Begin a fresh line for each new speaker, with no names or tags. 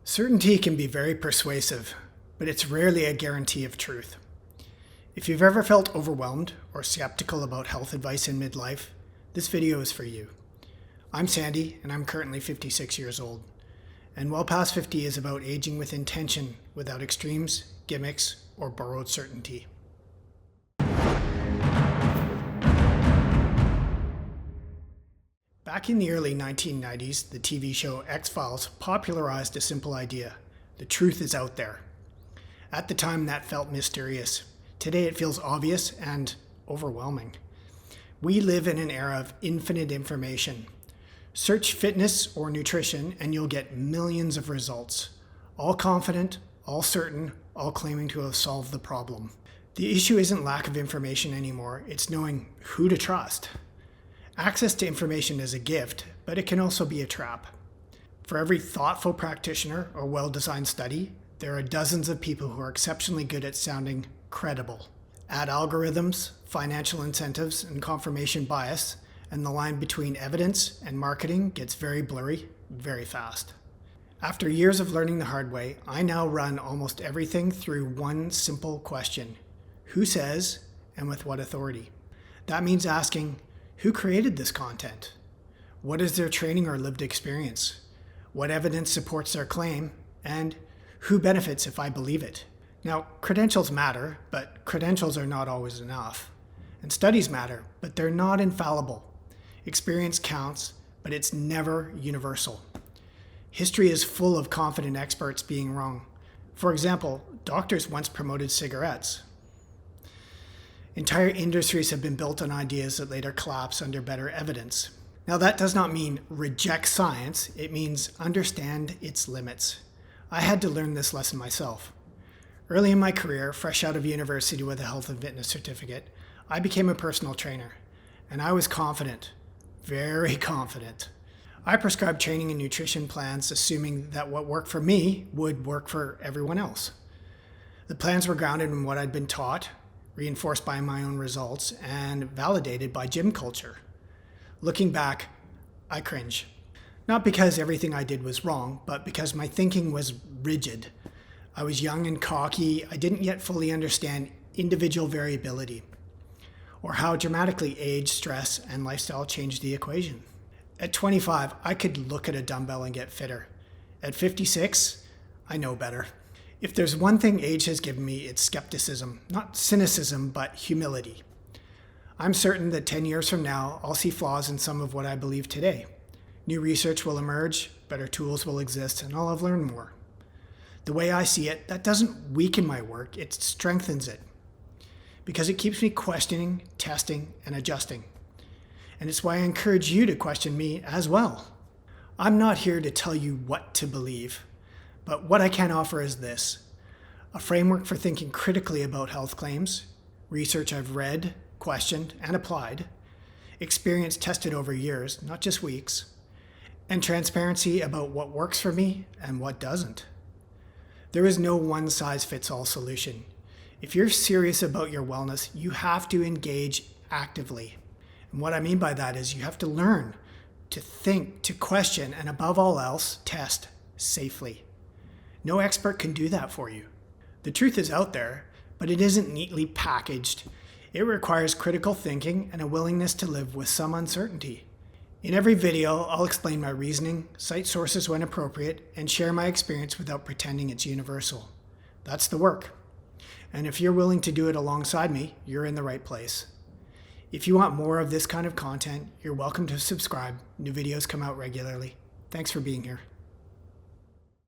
Certainty can be very persuasive, but it's rarely a guarantee of truth. If you've ever felt overwhelmed or skeptical about health advice in midlife, this video is for you. I'm Sandy, and I'm currently 56 years old. And well past 50 is about aging with intention, without extremes, gimmicks, or borrowed certainty. Back in the early 1990s, the TV show X-Files popularized a simple idea: the truth is out there. At the time, that felt mysterious. Today, it feels obvious and overwhelming. We live in an era of infinite information. Search fitness or nutrition, and you'll get millions of results. All confident, all certain, all claiming to have solved the problem. The issue isn't lack of information anymore, it's knowing who to trust. Access to information is a gift, but it can also be a trap. For every thoughtful practitioner or well-designed study, there are dozens of people who are exceptionally good at sounding credible. Add algorithms, financial incentives, and confirmation bias, and the line between evidence and marketing gets very blurry very fast. After years of learning the hard way, I now run almost everything through one simple question: who says, and with what authority? That means asking, who created this content? What is their training or lived experience? What evidence supports their claim? And who benefits if I believe it? Now, credentials matter, but credentials are not always enough. And studies matter, but they're not infallible. Experience counts, but it's never universal. History is full of confident experts being wrong. For example, doctors once promoted cigarettes. Entire industries have been built on ideas that later collapse under better evidence. Now, that does not mean reject science, it means understand its limits. I had to learn this lesson myself. Early in my career, fresh out of university with a health and fitness certificate, I became a personal trainer, and I was confident, very confident. I prescribed training and nutrition plans assuming that what worked for me would work for everyone else. The plans were grounded in what I'd been taught, reinforced by my own results, and validated by gym culture. Looking back, I cringe. Not because everything I did was wrong, but because my thinking was rigid. I was young and cocky. I didn't yet fully understand individual variability, or how dramatically age, stress, and lifestyle changed the equation. At 25, I could look at a dumbbell and get fitter. At 56, I know better. If there's one thing age has given me, it's skepticism. Not cynicism, but humility. I'm certain that 10 years from now, I'll see flaws in some of what I believe today. New research will emerge, better tools will exist, and I'll have learned more. The way I see it, that doesn't weaken my work, it strengthens it. Because it keeps me questioning, testing, and adjusting. And it's why I encourage you to question me as well. I'm not here to tell you what to believe. But what I can offer is this: a framework for thinking critically about health claims, research I've read, questioned, and applied, experience tested over years, not just weeks, and transparency about what works for me and what doesn't. There is no one-size-fits-all solution. If you're serious about your wellness, you have to engage actively. And what I mean by that is you have to learn to think, to question, and above all else, test safely. No expert can do that for you. The truth is out there, but it isn't neatly packaged. It requires critical thinking and a willingness to live with some uncertainty. In every video, I'll explain my reasoning, cite sources when appropriate, and share my experience without pretending it's universal. That's the work. And if you're willing to do it alongside me, you're in the right place. If you want more of this kind of content, you're welcome to subscribe. New videos come out regularly. Thanks for being here.